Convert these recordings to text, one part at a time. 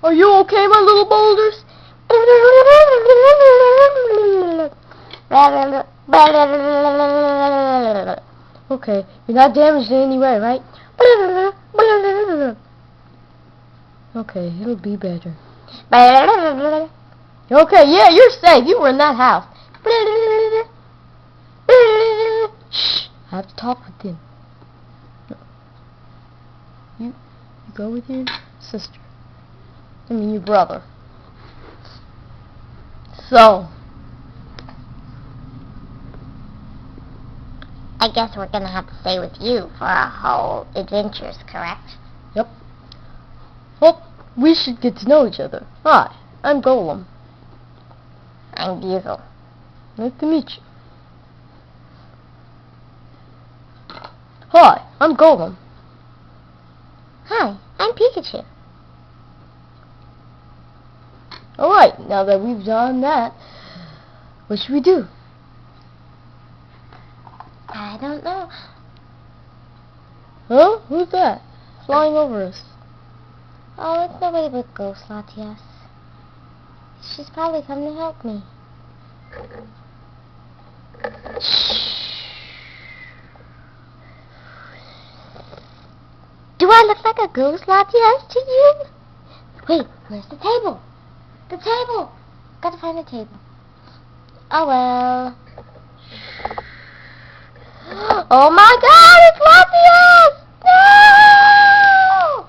Are you okay, my little boulders? Okay, you're not damaged in any way, right? Okay, it'll be better. Okay, yeah, you're safe. You were in that house. Shh, I have to talk with him. You go with your sister. I mean, your brother. So, I guess we're gonna have to stay with you for our whole adventures, correct? yep. Well, we should get to know each other. Hi, I'm Golem. I'm Diesel. Nice to meet you. Hi, I'm Golem. Hi, I'm Pikachu. Alright, now that we've done that, what should we do? I don't know. Huh? Who's that? Flying over us. Oh, it's nobody but Ghost Latias. She's probably come to help me. Do I look like a ghost, Latias, to you? Wait, where's the table? The table! Gotta find the table. Oh well. Oh my god, it's Latias! No!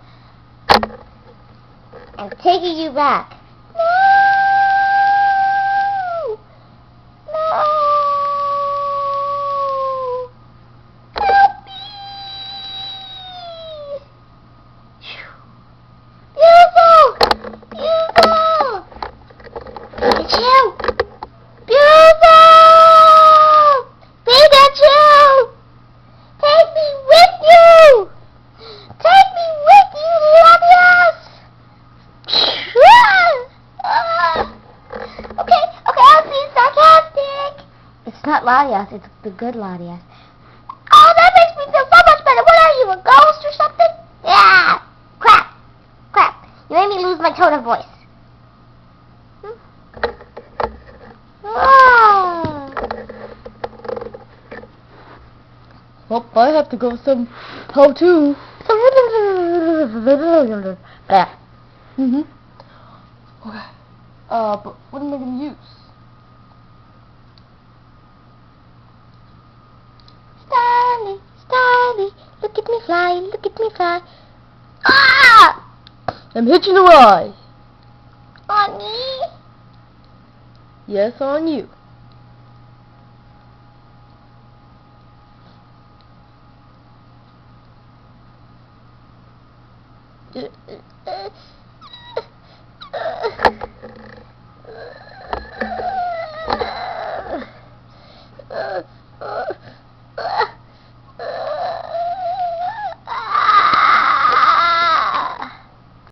I'm taking you back. No! No! Help me! Beautiful! Beautiful! Pikachu! Beautiful! Pikachu! Take me with you! Take me with you, Latias! Okay, I was being sarcastic. It's not Latias, it's the good Latias. Oh, that makes me feel so much better. What are you, a ghost or something? Yeah! Crap! You made me lose my tone of voice. Ah. Well, I have to go some how to. Okay. But what am I gonna use? Starly, look at me fly. Ah! I'm hitching a ride. On me? Yes, on you.